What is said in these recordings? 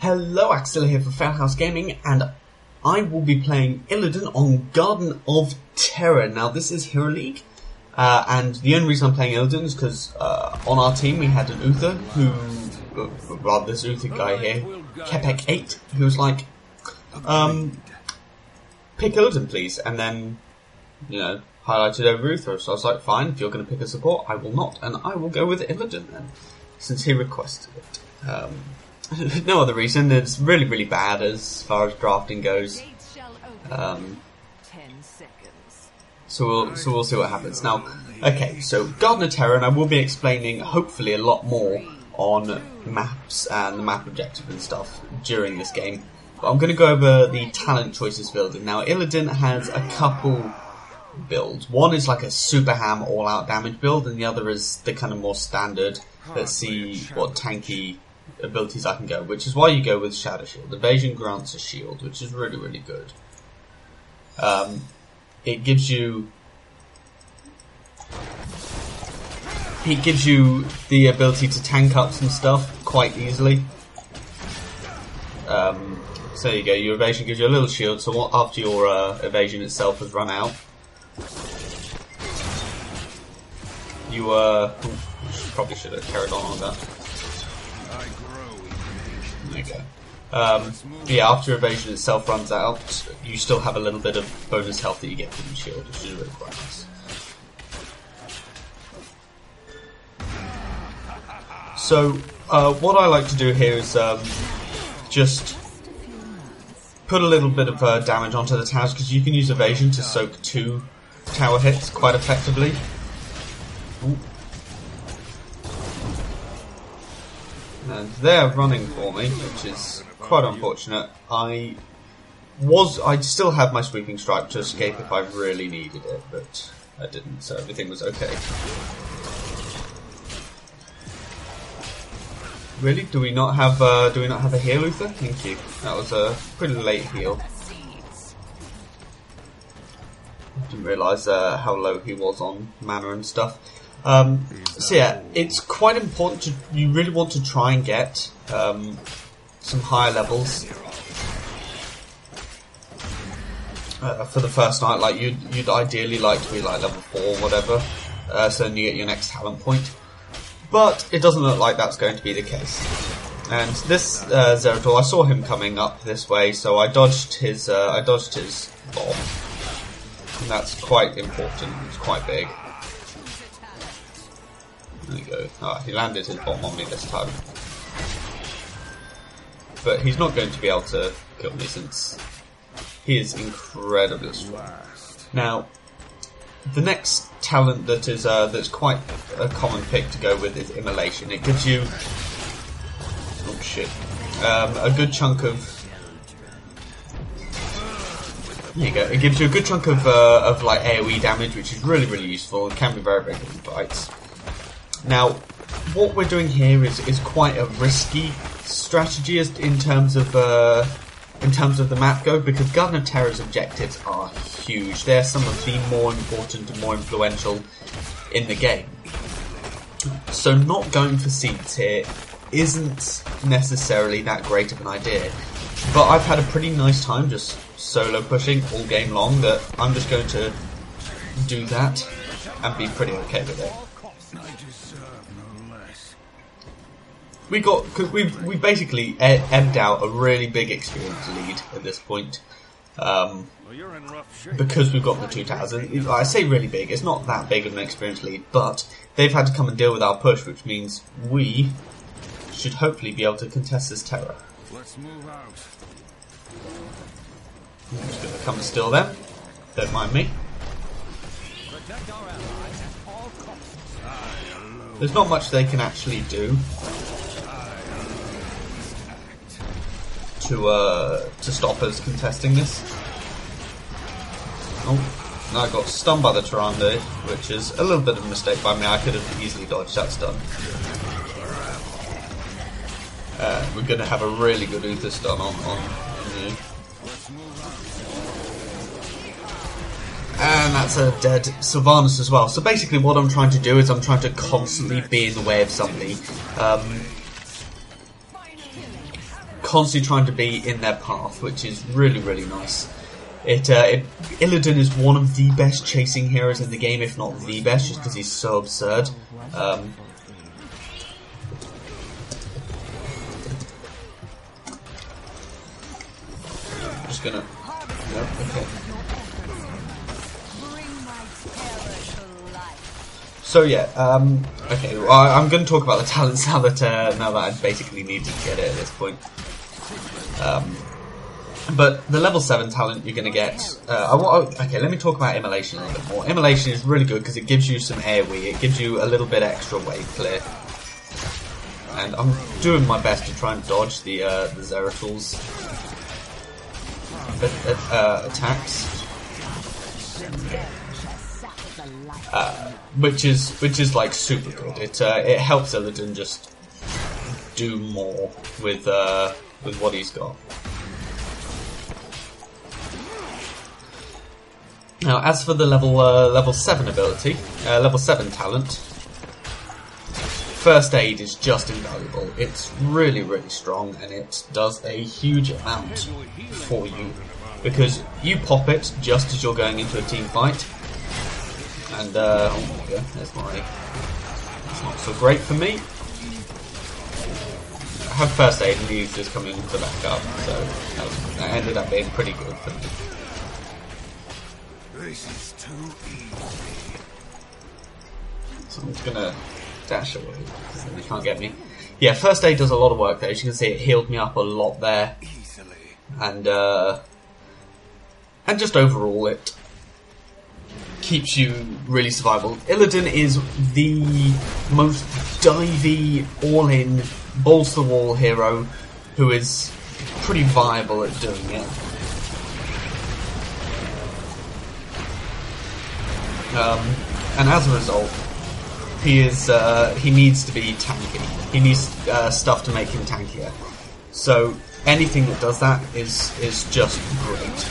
Hello, Axel here for Fairhouse Gaming, and I will be playing Illidan on Garden of Terror. Now, this is Hero League, and the only reason I'm playing Illidan is because on our team we had an Uther who, rather this Uther guy here, Kepek8, who was like, pick Illidan please, and then, you know, highlighted over Uther. So I was like, fine, if you're going to pick a support, I will not, and I will go with Illidan then, since he requested it. No other reason. It's really, really bad as far as drafting goes. So we'll see what happens. Now, okay, so Garden of Terror, and I will be explaining hopefully a lot more on maps and the map objective and stuff during this game. But I'm going to go over the talent choices building. Now, Illidan has a couple builds. One is like a super ham all-out damage build, and the other is the kind of more standard. Let's see what tanky abilities I can go, which is why you go with Shadow Shield. Evasion grants a shield, which is really, really good. It gives you the ability to tank up some stuff quite easily. So there you go, your evasion gives you a little shield, so after your evasion itself has run out, you probably should have carried on that. There you go. Yeah, after evasion itself runs out, you still have a little bit of bonus health that you get from the shield, which is really quite nice. So, what I like to do here is just put a little bit of damage onto the towers, because you can use evasion to soak 2 tower hits quite effectively. Ooh. And they're running for me, which is quite unfortunate. I still had my sweeping strike to escape if I really needed it, but I didn't, so everything was okay. Really? Do we not have a heal, Uther? Thank you. That was a pretty late heal. I didn't realise how low he was on mana and stuff. So yeah, it's quite important you really want to try and get some higher levels for the first night. Like you'd ideally like to be like level 4 or whatever, so then you get your next talent point. But it doesn't look like that's going to be the case. And this Zeratul, I saw him coming up this way, so I dodged his bomb, and that's quite important. It's quite big. There you go. Ah, he landed his bomb on me this time. But he's not going to be able to kill me since he is incredibly strong. Now, the next talent that is that's quite a common pick to go with is Immolation. It gives you a good chunk of. There you go. It gives you a good chunk of like AoE damage, which is really, really useful. It can be very, very good in fights. Now, what we're doing here is quite a risky strategy in terms of the map go, because Garden of Terror's objectives are huge. They're some of the more important and more influential in the game. So not going for seeds here isn't necessarily that great of an idea. But I've had a pretty nice time just solo pushing all game long, that I'm just going to do that and be pretty okay with it. We basically ebbed out a really big experience lead at this point, because we've got the 2 towers. And I say really big, it's not that big of an experience lead, but they've had to come and deal with our push, which means we should hopefully be able to contest this terror. Let's move out. I'm just going to come and steal them. Don't mind me. There's not much they can actually do to stop us contesting this. Oh, no, I got stunned by the Tyrande, which is a little bit of a mistake by me. I could have easily dodged that stun. We're going to have a really good Uther stun on you. And that's a dead Sylvanus as well. So basically what I'm trying to do is I'm trying to constantly be in the way of somebody. constantly trying to be in their path, which is really, really nice. Illidan is one of the best chasing heroes in the game, if not the best, just because he's so absurd. Just gonna... No, okay. So yeah, okay, well, I'm going to talk about the talents now that I basically need to get it at this point. But the level 7 talent you're going to get... okay, let me talk about Immolation a little bit more. Immolation is really good because it gives you some AoE, it gives you a little bit extra wave clear. And I'm doing my best to try and dodge the Zeratal's attacks. Which is like super good. It helps Illidan just do more with what he's got. Now, as for the level 7 ability, level 7 talent, First Aid is just invaluable. It's really, really strong, and it does a huge amount for you because you pop it just as you're going into a team fight. And, oh my god, that's not so great for me. I have First Aid and he's just coming to back up, so that ended up being pretty good for me. This is too easy. So I'm just gonna dash away, so they can't get me. Yeah, First Aid does a lot of work there. As you can see, it healed me up a lot there. And just overall, it keeps you really survivable. Illidan is the most divey, all-in, balls-to-the-wall hero who is pretty viable at doing it. And as a result, he needs to be tanky. He needs stuff to make him tankier. So anything that does that is just great.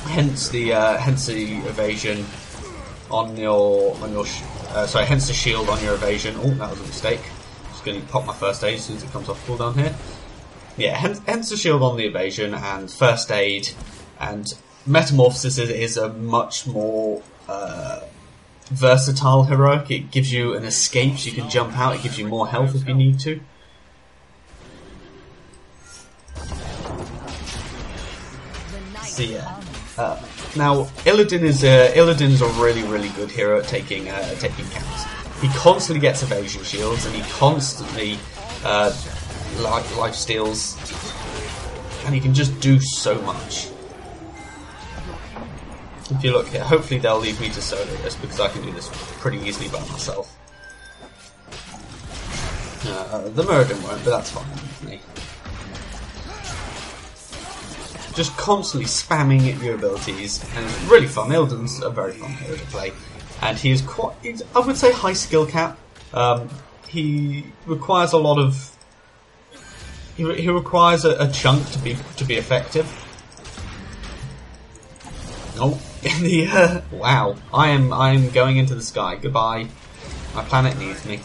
Hence the evasion on your sorry, hence the shield on your evasion. Oh, that was a mistake. Just going to pop my First Aid as soon as it comes off cooldown here. Yeah, hence the shield on the evasion and First Aid, and Metamorphosis is a much more versatile heroic. It gives you an escape, so you can jump out. It gives you more health if you need to. So yeah. Now, Illidan's a really, really good hero at taking counts. He constantly gets evasion shields, and he constantly life steals, and he can just do so much. If you look here, hopefully they'll leave me to solo this, because I can do this pretty easily by myself. The Muradin won't, but that's fine with me. Just constantly spamming your abilities, and it's really fun. Illidan's a very fun hero to play, and he is quite, I would say, high skill cap. He requires a lot of, he requires a chunk to be effective. Oh, in the wow! I am going into the sky. Goodbye. My planet needs me,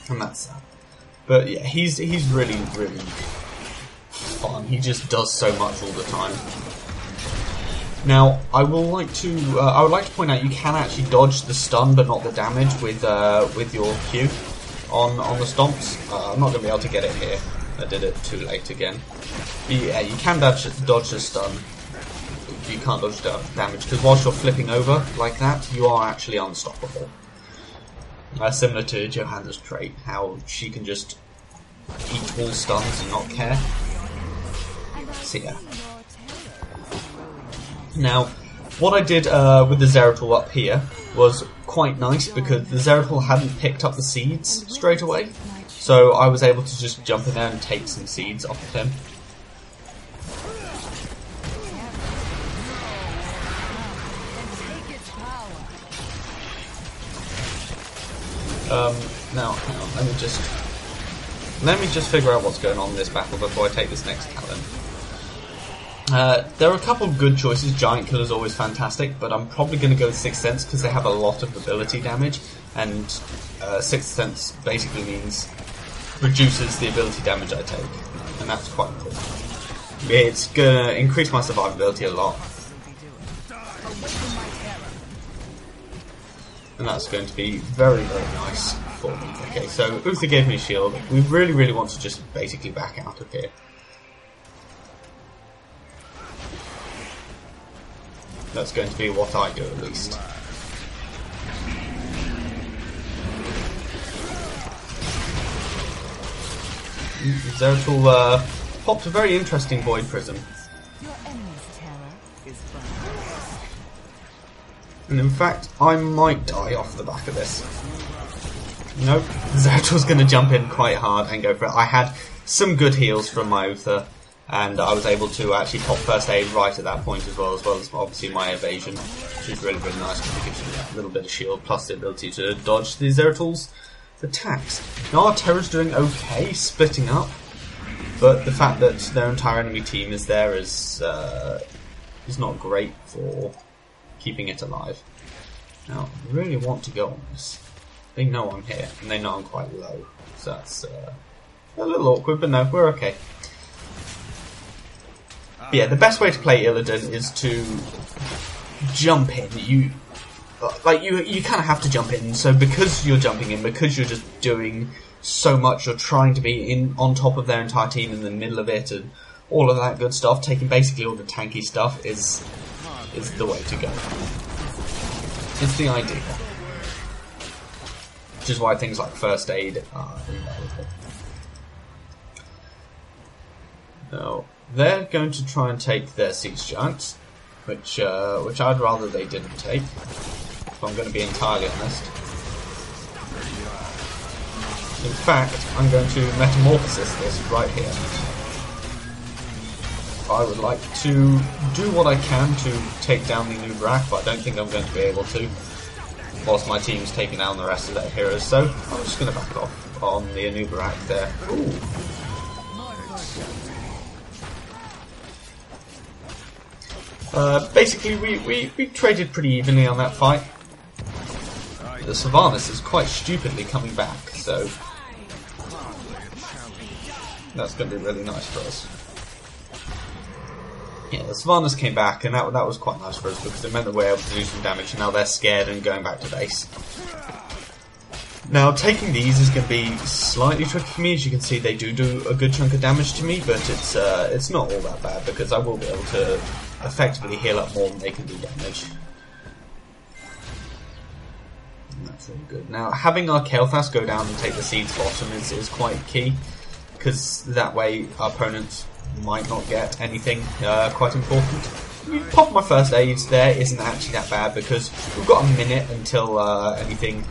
and that's sad. But yeah, he's really, really fun. He just does so much all the time. Now, I would like to point out you can actually dodge the stun, but not the damage with your Q on the stomps. I'm not going to be able to get it here. I did it too late again. But yeah, you can dodge the stun. You can't dodge damage because whilst you're flipping over like that, you are actually unstoppable. Similar to Johanna's trait, how she can just eat all stuns and not care. So yeah. Now, what I did with the Zeratal up here was quite nice because the Zeratal hadn't picked up the seeds straight away, so I was able to just jump in there and take some seeds off of him. Now, hang on, let me just figure out what's going on in this battle before I take this next talent. There are a couple of good choices. Giant Killer is always fantastic, but I'm probably going to go with Sixth Sense because they have a lot of ability damage, and Sixth Sense basically means reduces the ability damage I take, and that's quite important. It's gonna increase my survivability a lot, and that's going to be very, very nice for me. Okay, so Uther gave me a shield. We really, really want to just basically back out of here. That's going to be what I do, at least. Zeratul popped a very interesting Void Prism. And in fact, I might die off the back of this. Nope, Zeratul's going to jump in quite hard and go for it. I had some good heals from my Uther, and I was able to actually pop first aid right at that point as well as obviously my evasion, which is really, really nice because it gives you a little bit of shield plus the ability to dodge the Zeratul's attacks. Now our Terror's doing okay, splitting up, but the fact that their entire enemy team is there is not great for keeping it alive. Now, I really want to go on this. They know I'm here, and they know I'm quite low, so that's a little awkward, but no, we're okay. But yeah, the best way to play Illidan is to jump in. You kind of have to jump in. So because you're jumping in, because you're just doing so much, you're trying to be on top of their entire team in the middle of it, and all of that good stuff. Taking basically all the tanky stuff is the way to go. It's the idea. Which is why things like first aid are invaluable. Now, they're going to try and take their siege giants, which I'd rather they didn't take, if I'm going to be entirely honest. In fact, I'm going to metamorphosis this right here. I would like to do what I can to take down the Nubrak, but I don't think I'm going to be able to, whilst my team's taking down the rest of their heroes, so I'm just going to back off on the Nubrak there. Ooh. Basically, we traded pretty evenly on that fight. The Sylvanas is quite stupidly coming back, so that's going to be really nice for us. Yeah, the Sylvanas came back, and that was quite nice for us because it meant that we were able to do some damage, and now they're scared and going back to base. Now, taking these is going to be slightly tricky for me. As you can see, they do a good chunk of damage to me, but it's not all that bad because I will be able to effectively heal up more than they can do damage. And that's really good. Now, having our Kael'thas go down and take the Seed's bottom is quite key, because that way our opponents might not get anything quite important. Pop my first aids there isn't actually that bad because we've got a minute until anything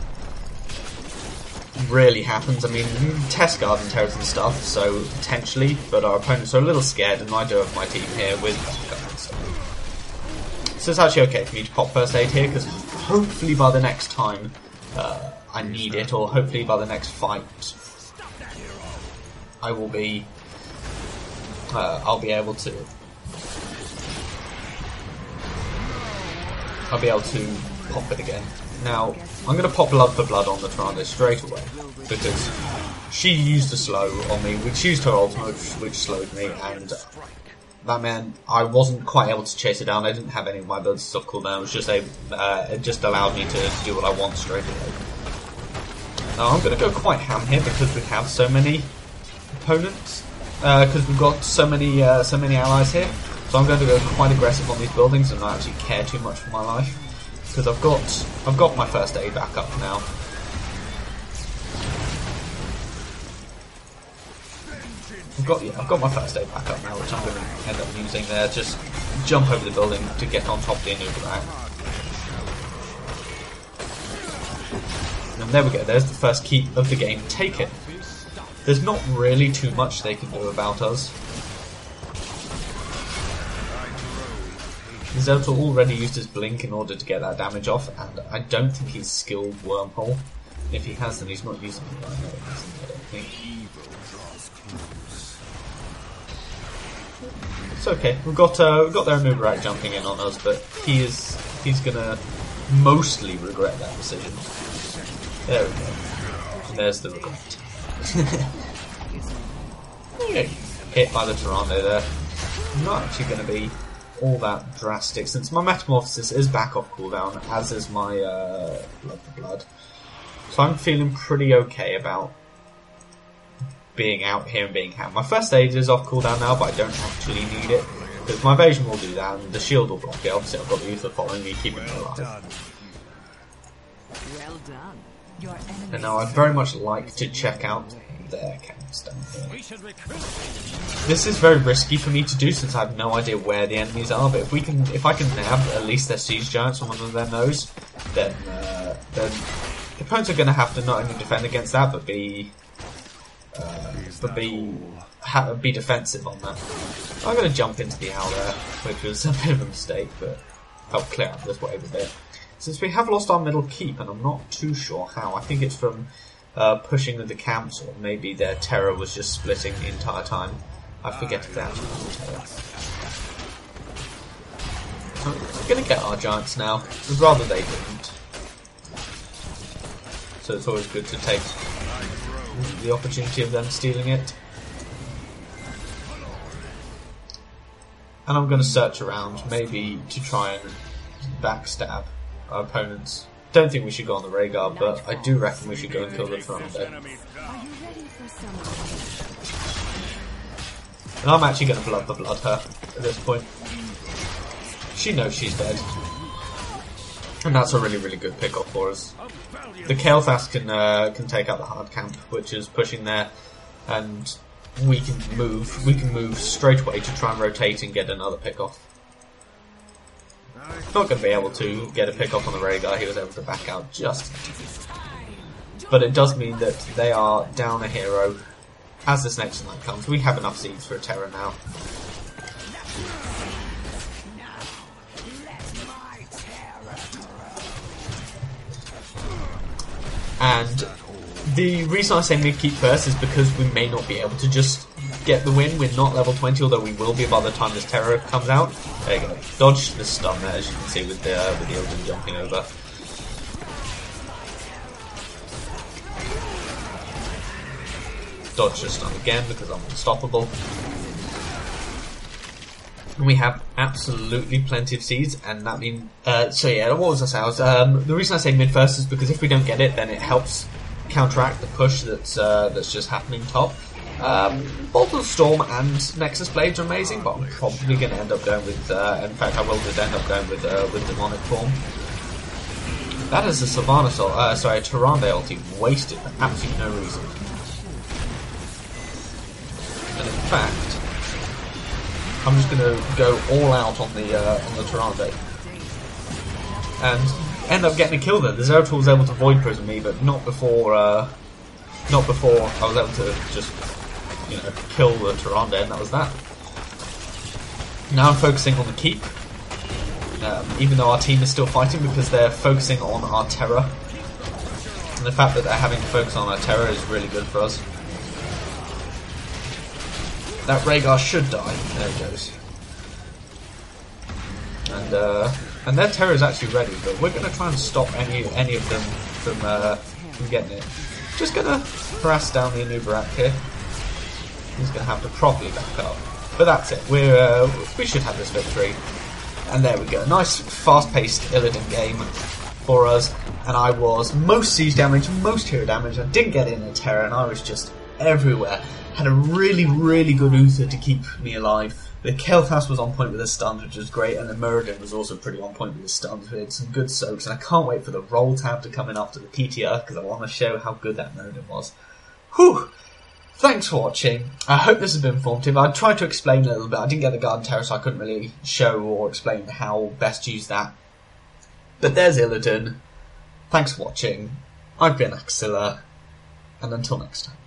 really happens. I mean, test guard and terrors and stuff, so potentially, but our opponents are a little scared, and I do have my team here with guard and stuff. So it's actually okay for me to pop first aid here, because hopefully by the next time I need it, or hopefully by the next fight, I will be I'll be able to pop it again. Now, I'm going to pop Blood for Blood on the Tyrande straight away, because she used a slow on me, which used her ultimate, which slowed me, and that meant I wasn't quite able to chase her down. I didn't have any of my abilities off cooldown. It was just it just allowed me to do what I want straight away. Now, I'm going to go quite ham here because we have so many opponents, because we've got so many allies here. So I'm going to go quite aggressive on these buildings and not actually care too much for my life, because I've got my first aid back up now. I've got my first aid back up now, which I'm going to end up using there. Just jump over the building to get on top of the Illidan. And there we go. There's the first keep of the game taken. There's not really too much they can do about us. Zeratul already used his blink in order to get that damage off, and I don't think he's skilled Wormhole. If he has, then he's not using it right now. I don't think. It's okay. We've got their Nubarak jumping in on us, but he's gonna mostly regret that decision. There we go. And there's the regret. Get hit by the Tyrande there. Not actually going to be all that drastic, since my Metamorphosis is back off cooldown, as is my Blood for Blood. So I'm feeling pretty okay about being out here and being hammed. My first aid is off cooldown now, but I don't actually need it, because my evasion will do that, and the shield will block it. Obviously I've got the Uther following me, keeping me alive. Well done. And now I'd very much like to check out their camps down here. This is very risky for me to do, since I have no idea where the enemies are, but if I can nab at least their siege giants on one of their nose, then the opponents are going to have to not only defend against that, but be defensive on that. I'm going to jump into the owl there, which was a bit of a mistake, but help clear out this wave a bit. Since we have lost our middle keep, and I'm not too sure how, I think it's from pushing of the camps, or maybe their terror was just splitting the entire time. I forget if they actually have terror. So we're going to get our giants now. I'd rather they didn't. So it's always good to take the opportunity of them stealing it. And I'm going to search around, maybe to try and backstab our opponents. Don't think we should go on the Rhaegar, but I do reckon we should go and kill the Tyrande. And I'm actually going to Blood for Blood her at this point. She knows she's dead. And that's a really, really good pick-off for us. The Kael'thas can take out the hard camp, which is pushing there, and we can move straight away to try and rotate and get another pick-off. Not going to be able to get a pick-off on the Rhaegar, he was able to back out just. But it does mean that they are down a hero. As this next night comes, we have enough seeds for a Terror now. And the reason I say mid-keep first is because we may not be able to just get the win. We're not level 20, although we will be by the time this Terror comes out. There you go. Dodge the stun there, as you can see with the Illidan jumping over. Dodge the stun again because I'm unstoppable. And we have absolutely plenty of seeds, and that means so yeah, what was I saying? The reason I say mid first is because if we don't get it, then it helps counteract the push that's just happening top. Bolt of the Storm and Nexus Blades are amazing, but I'm probably going to end up going with. In fact, I will just end up going with Demonic Form. That is a Sylvanas, sorry, a Tyrande ulti wasted for absolutely no reason. And in fact, I'm just going to go all out on the Tyrande and end up getting a kill there. The Zeratul was able to Void Prison me, but not before I was able to just, you know, kill the Tyrande, and that was that. Now I'm focusing on the keep, even though our team is still fighting, because they're focusing on our Terror. And the fact that they're having to focus on our Terror is really good for us. That Rhaegar should die. There he goes. And their Terror is actually ready, but we're going to try and stop any of them from getting it. Just going to harass down the Anubarak here. He's going to have to properly back up. But that's it. We should have this victory. And there we go. Nice, fast-paced Illidan game for us. And I was most siege damage, most hero damage. I didn't get in a Terror, and I was just everywhere. Had a really, really good Uther to keep me alive. The Kael'thas was on point with his stuns, which was great, and the Muradin was also pretty on point with his stuns. We had some good soaks, and I can't wait for the roll tab to come in after the PTR, because I want to show how good that Muradin was. Whew! Thanks for watching. I hope this has been informative. I tried to explain a little bit. I didn't get the Garden Terror, so I couldn't really show or explain how best to use that. But there's Illidan. Thanks for watching. I've been Axilla, and until next time.